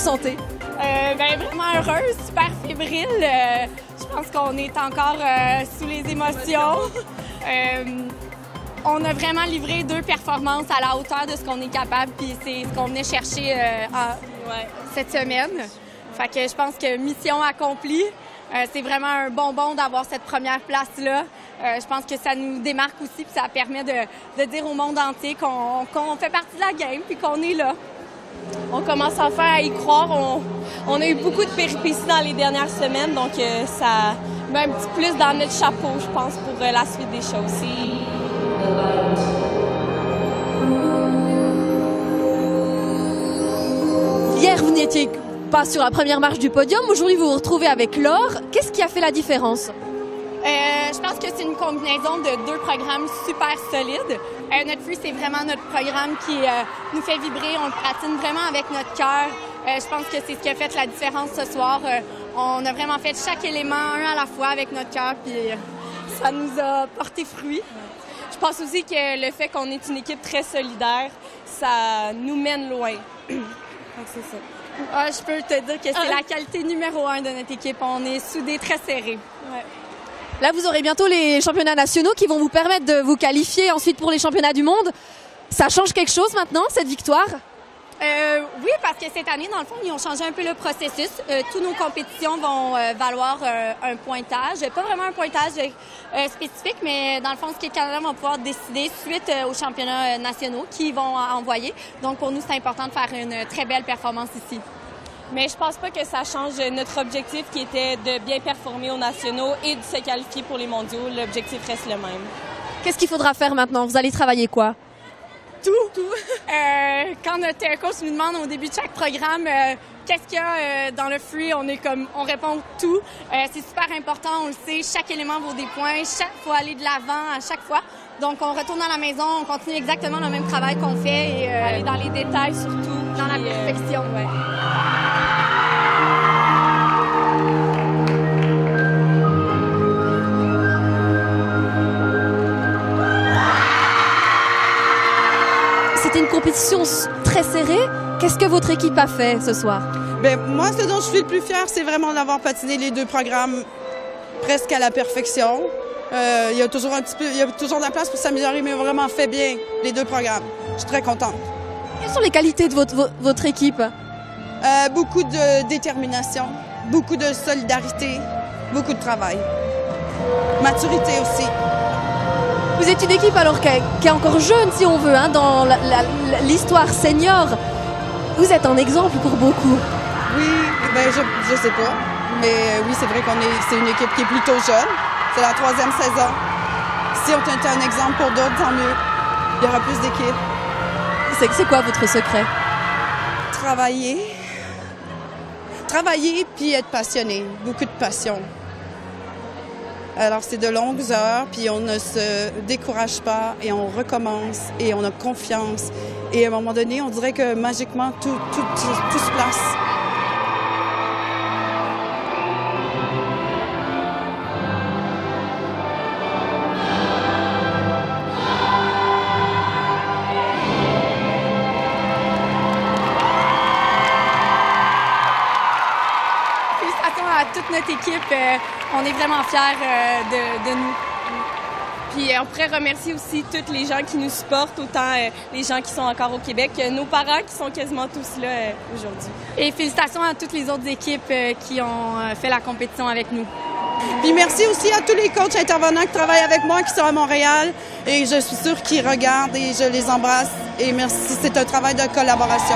sentez? Vraiment heureuse, super fébrile. Je pense qu'on est encore sous les émotions. On a vraiment livré 2 performances à la hauteur de ce qu'on est capable, puis c'est ce qu'on venait chercher cette semaine. Fait que je pense que mission accomplie. C'est vraiment un bonbon d'avoir cette première place-là. Je pense que ça nous démarque aussi, puis ça permet de dire au monde entier qu'on fait partie de la game, puis qu'on est là. On commence enfin à y croire. On a eu beaucoup de péripéties dans les dernières semaines, donc ça met un petit plus dans notre chapeau, je pense, pour la suite des choses. Hier, vous n'étiez pas sur la première marche du podium. Aujourd'hui, vous vous retrouvez avec Laure. Qu'est-ce qui a fait la différence? Je pense que c'est une combinaison de 2 programmes super solides. Notre Free, c'est vraiment notre programme qui nous fait vibrer. On le pratique vraiment avec notre cœur. Je pense que c'est ce qui a fait la différence ce soir. On a vraiment fait chaque élément un à la fois avec notre cœur, puis ça nous a porté fruit. Je pense aussi que le fait qu'on est une équipe très solidaire, ça nous mène loin. Donc c'est ça. Je peux te dire que c'est la qualité numéro 1 de notre équipe. On est soudés, très serrés. Ouais. Là, vous aurez bientôt les championnats nationaux qui vont vous permettre de vous qualifier ensuite pour les championnats du monde. Ça change quelque chose maintenant, cette victoire? Oui, parce que cette année, dans le fond, ils ont changé un peu le processus. Toutes nos compétitions vont valoir un pointage. Pas vraiment un pointage spécifique, mais dans le fond, ce que le Canada va pouvoir décider suite aux championnats nationaux qu'ils vont envoyer. Donc, pour nous, c'est important de faire une très belle performance ici. Mais je pense pas que ça change notre objectif qui était de bien performer aux nationaux et de se qualifier pour les mondiaux. L'objectif reste le même. Qu'est-ce qu'il faudra faire maintenant? Vous allez travailler quoi? Tout. Quand notre coach nous demande au début de chaque programme qu'est-ce qu'il y a dans le free, on répond tout. C'est super important, on le sait, chaque élément vaut des points, faut aller de l'avant à chaque fois. Donc on retourne à la maison, on continue exactement le même travail qu'on fait et aller dans les détails surtout, dans la perfection. Ouais. C'était une compétition très serrée. Qu'est-ce que votre équipe a fait ce soir? Moi, ce dont je suis le plus fière, c'est vraiment d'avoir patiné les 2 programmes presque à la perfection. Il y a toujours de la place pour s'améliorer, mais on a vraiment fait bien les 2 programmes. Je suis très contente. Quelles sont les qualités de votre équipe? Beaucoup de détermination, beaucoup de solidarité, beaucoup de travail. Maturité aussi. Vous êtes une équipe alors qui est encore jeune, si on veut, hein, dans l'histoire senior. Vous êtes un exemple pour beaucoup. Oui, je sais pas. Mais oui, c'est vrai c'est une équipe qui est plutôt jeune. C'est la 3e saison. Si on était un exemple pour d'autres, tant mieux. Il y aura plus d'équipes. C'est quoi votre secret? Travailler. Travailler puis être passionné. Beaucoup de passion. Alors, c'est de longues heures, puis on ne se décourage pas et on recommence et on a confiance. Et à un moment donné, on dirait que magiquement, tout se place. Félicitations à toute notre équipe. On est vraiment fiers de nous. Puis on pourrait remercier aussi tous les gens qui nous supportent, autant les gens qui sont encore au Québec, nos parents qui sont quasiment tous là aujourd'hui. Et félicitations à toutes les autres équipes qui ont fait la compétition avec nous. Puis merci aussi à tous les coachs intervenants qui travaillent avec moi, qui sont à Montréal. Et je suis sûre qu'ils regardent et je les embrasse. Et merci, c'est un travail de collaboration.